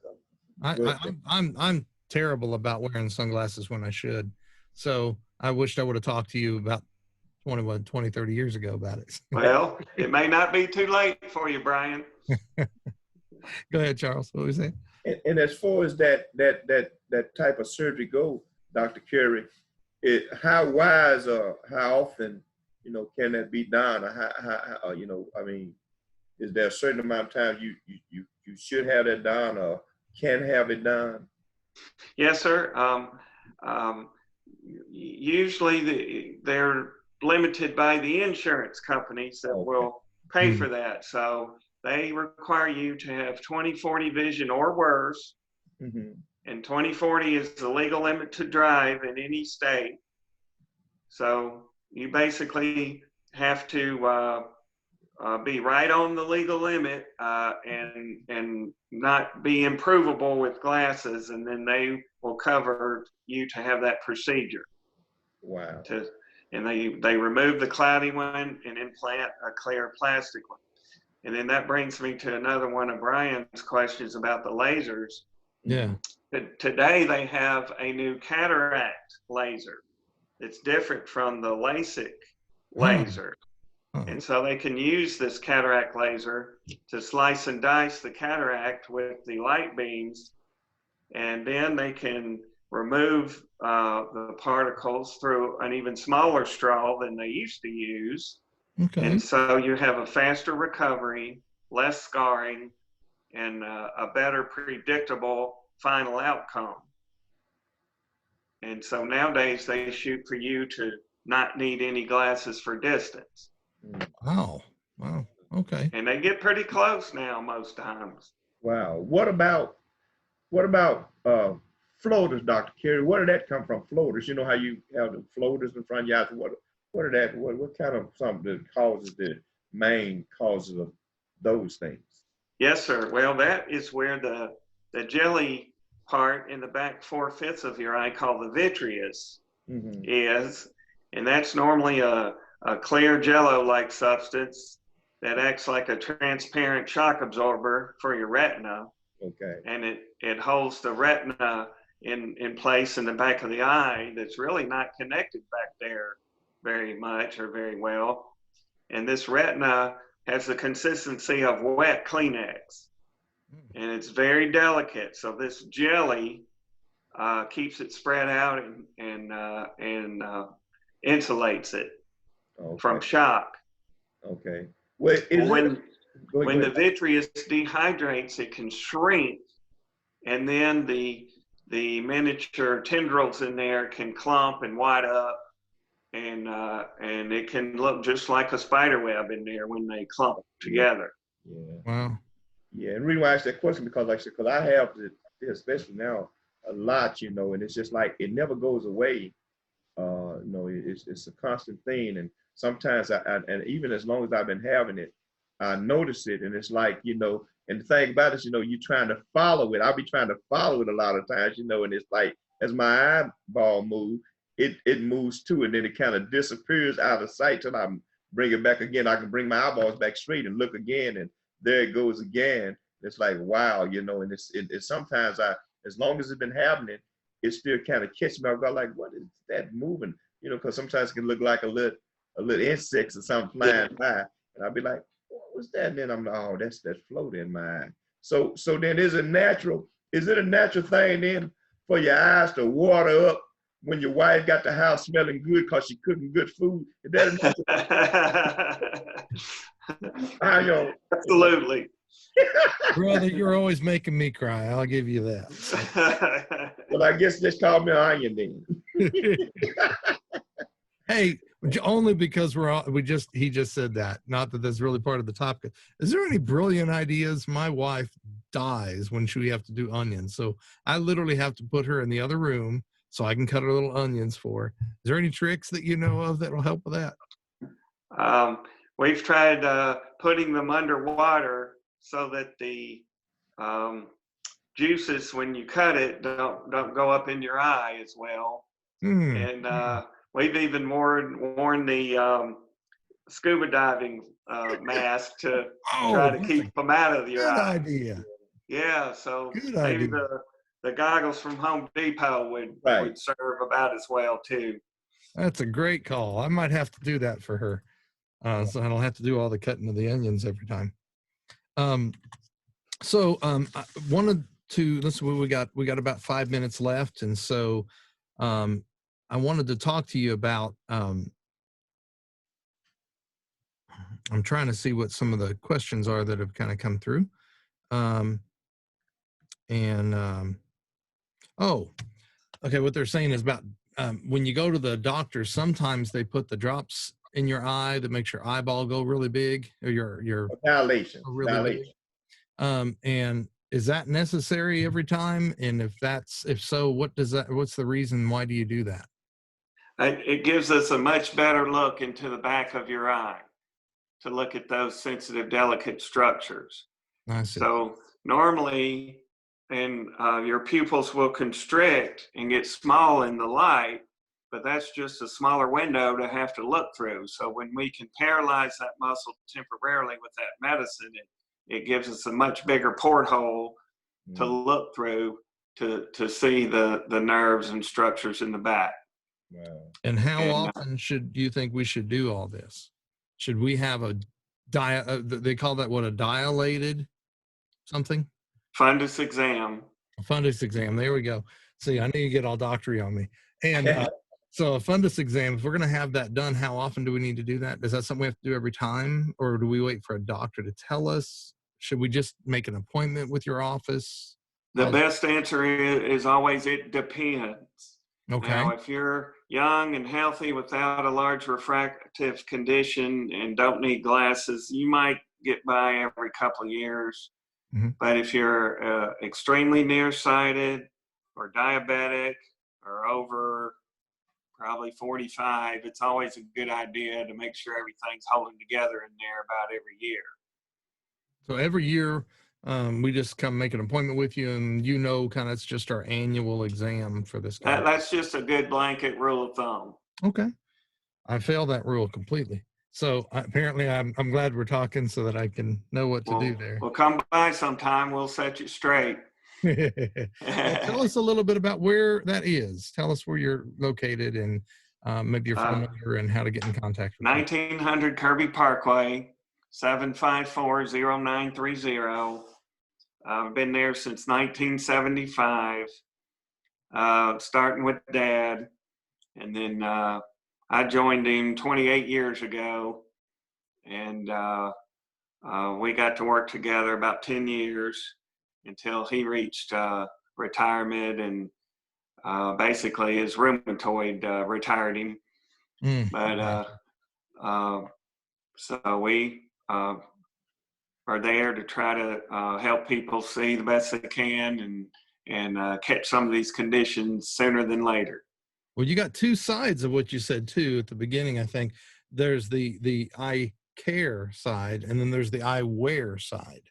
I'm terrible about wearing sunglasses when I should. So I wished I would have talked to you about 20, 30 years ago about it. Well, it may not be too late for you, Brian. Go ahead, Charles. What were you saying? and as far as that type of surgery go, Dr. Currey, how wise or how often, can that be done? Or how I mean, is there a certain amount of time you should have that done or can have it done? Yes, sir. Usually they're limited by the insurance companies that will pay for that. So they require you to have 20/40 vision or worse. Mm-hmm. And 20/40 is the legal limit to drive in any state. So you basically have to be right on the legal limit and not be improvable with glasses, and then they will cover you to have that procedure. Wow. And they remove the cloudy one and implant a clear plastic one. And then that brings me to another one of Brian's questions about the lasers. Yeah. Today they have a new cataract laser. It's different from the LASIK laser. And so they can use this cataract laser to slice and dice the cataract with the light beams, and then they can remove the particles through an even smaller straw than they used to use. Okay. And so you have a faster recovery, less scarring, and a better predictable final outcome. And so nowadays they shoot for you to not need any glasses for distance. Wow. Okay. And they get pretty close now most times. Wow. What about floaters, Dr. Currey? Where did that come from? Floaters. You know how you have the floaters in front of your eyes? What kind of something that causes the main causes of those things? Yes, sir. Well, that is where the jelly part in the back 4/5 of your eye, called the vitreous, is. And that's normally a clear jello-like substance that acts like a transparent shock absorber for your retina. Okay. And it holds the retina in place in the back of the eye that's really not connected back there very much or very well. And this retina has the consistency of wet Kleenex. And it's very delicate. So this jelly keeps it spread out and insulates it from shock. Okay. Well, when the vitreous dehydrates, it can shrink, and then the miniature tendrils in there can clump and wide up, and it can look just like a spider web in there when they clump together. Yeah. Wow. Yeah, and the reason why I asked that question because, like I said, because I have it, especially now, a lot, and it's just like it never goes away. It's a constant thing, and sometimes and even as long as I've been having it, I notice it, and it's like, and the thing about it, you're trying to follow it. I'll be trying to follow it a lot of times, and it's like as my eyeball moves, it moves too, and then it kind of disappears out of sight till I bring it back again. I can bring my eyeballs back straight and look again, and there it goes again. It's like, wow, and it's sometimes as long as it's been happening, it still kind of catches me. I go like, what is that moving? Because sometimes it can look like a little insects or something flying by, and I'll be like, what's that? And then I'm like, oh, that's floating in my eye. So then is it a natural thing then for your eyes to water up when your wife got the house smelling good because she cooking good food? Is that Absolutely. Brother, you're always making me cry. I'll give you that. Well, I guess just call me an onion then. Hey, Only because he just said that. Not that that's really part of the topic. Is there any brilliant ideas? My wife dies when we have to do onions. So I literally have to put her in the other room so I can cut her little onions for her. Is there any tricks that you know of that will help with that? We've tried putting them underwater so that the juices, when you cut it, don't go up in your eye as well. And we've even worn the scuba diving mask to try to keep them out of your eye. Good idea. Yeah, so Good maybe idea. the goggles from Home Depot would serve about as well too. That's a great call. I might have to do that for her. So I don't have to do all the cutting of the onions every time. I wanted to, we got about 5 minutes left. And so I wanted to talk to you about, I'm trying to see what some of the questions are that have kind of come through. Okay. What they're saying is about when you go to the doctor, sometimes they put the drops in your eye that makes your eyeball go really big, or your dilation. Really big. And is that necessary every time? And if so, what's the reason? Why do you do that? It gives us a much better look into the back of your eye to look at those sensitive, delicate structures. I see. So normally, your pupils will constrict and get small in the light, but that's just a smaller window to have to look through. So when we can paralyze that muscle temporarily with that medicine, it gives us a much bigger porthole to look through to see the nerves and structures in the back. Wow. And how often do you think we should do all this? Should we have they call that what, a dilated something? Fundus exam. A fundus exam. There we go. See, I knew you get all doctory on me. And so a fundus exam, if we're going to have that done, how often do we need to do that? Is that something we have to do every time, or do we wait for a doctor to tell us? Should we just make an appointment with your office? The best answer is always, it depends. Okay. Now, if you're young and healthy without a large refractive condition and don't need glasses, you might get by every couple of years. Mm-hmm. But if you're extremely nearsighted or diabetic or over probably 45, it's always a good idea to make sure everything's holding together in there about every year. So every year, we just come make an appointment with you, and kind of it's just our annual exam for this guy. That's just a good blanket rule of thumb. Okay. I failed that rule completely. So apparently I'm glad we're talking so that I can know what to do there. Well, come by sometime. We'll set you straight. Tell us a little bit about where that is. Tell us where you're located and maybe your phone number and how to get in contact with 1900 Currey Parkway, 754-0930. I've been there since 1975, starting with Dad. And then I joined him 28 years ago. And we got to work together about 10 years until he reached retirement, and basically his rheumatoid retired him. So we are there to try to help people see the best they can and catch some of these conditions sooner than later. Well, you got two sides of what you said too at the beginning. I think there's the eye care side, and then there's the eyewear side.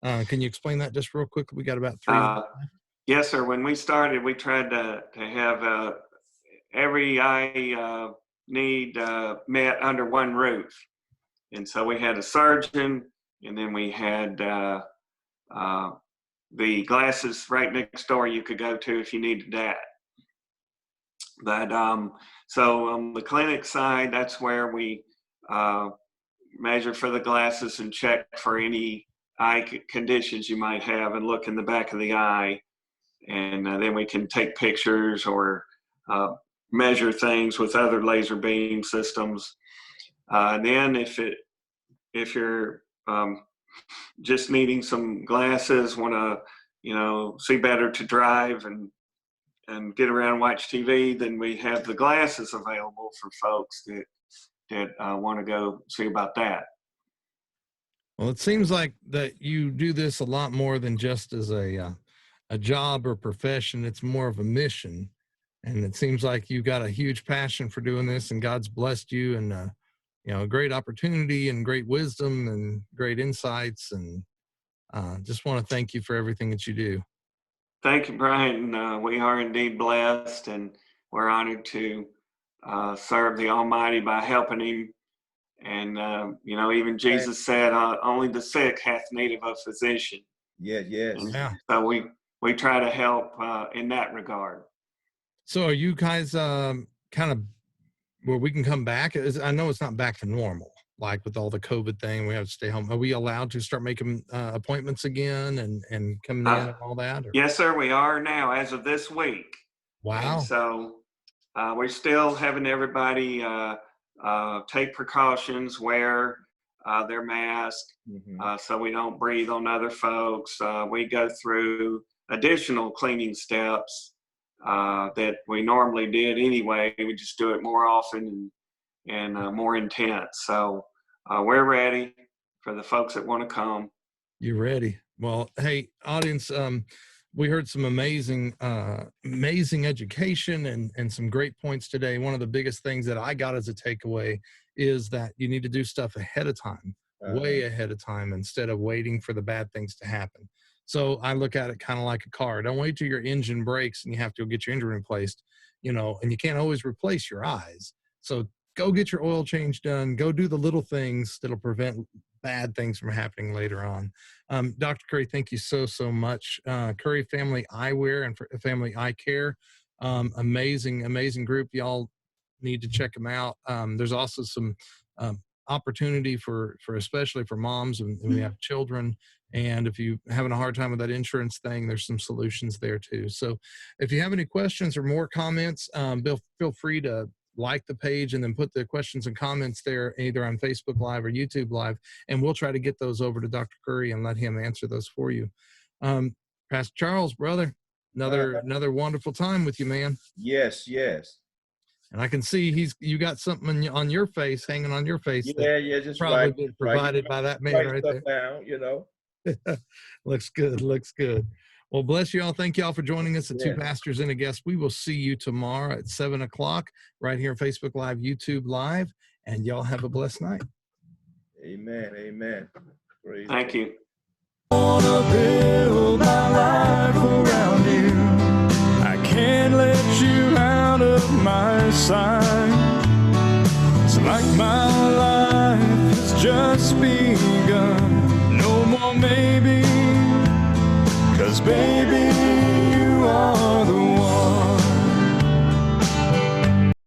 Can you explain that just real quick? We got about 3 minutes. Yes, sir. When we started, we tried to have every eye need met under one roof. And so we had a surgeon, and then we had the glasses right next door you could go to if you needed that. But so on the clinic side, that's where we measure for the glasses and check for any eye conditions you might have and look in the back of the eye. And then we can take pictures or measure things with other laser beam systems. Then if you're just needing some glasses, want to see better to drive and get around and watch TV, then we have the glasses available for folks that that want to go see about that. Well, it seems like that you do this a lot more than just as a job or profession. It's more of a mission. And it seems like you got a huge passion for doing this, and God's blessed you, and a great opportunity and great wisdom and great insights. And just want to thank you for everything that you do. Thank you, Brian. We are indeed blessed, and we're honored to serve the Almighty by helping him. And, even Jesus said, only the sick hath need of a physician. Yes. Yeah. So we try to help in that regard. So are you guys kind of where we can come back? I know it's not back to normal, like with all the COVID thing, we have to stay home. Are we allowed to start making appointments again and coming in and all that? Or? Yes, sir. We are now as of this week. Wow. And so we're still having everybody take precautions, wear their mask, so we don't breathe on other folks. We go through additional cleaning steps that we normally did anyway. We just do it more often and more intense. So we're ready for the folks that want to come. You're ready. Well, hey, audience, we heard some amazing education and some great points today. One of the biggest things that I got as a takeaway is that you need to do stuff ahead of time, way ahead of time, instead of waiting for the bad things to happen. So I look at it kind of like a car. Don't wait till your engine breaks and you have to go get your engine replaced, and you can't always replace your eyes. So go get your oil change done. Go do the little things that'll prevent bad things from happening later on. Dr. Curry, thank you so much. Currey Family Eyewear and Family Eye Care, amazing group. Y'all need to check them out. There's also some opportunity for especially for moms and we have children. And if you're having a hard time with that insurance thing, there's some solutions there too. So if you have any questions or more comments, feel free to like the page and then put the questions and comments there either on Facebook Live or YouTube Live, and we'll try to get those over to Dr. Curry and let him answer those for you. Pastor Charles, brother, another wonderful time with you, man. Yes. And I can see you got something on your face, hanging on your face. Yeah, just probably been provided by that man right there. Down, Looks good. Well, bless you all. Thank you all for joining us at Two Pastors and a Guest. We will see you tomorrow at 7:00 right here on Facebook Live, YouTube Live, and y'all have a blessed night. Amen. Praise Thank you. I wanna build my life around you. I can't let you out of my sight. It's like my life has just begun. No more maybe. 'Cause baby, you are the one.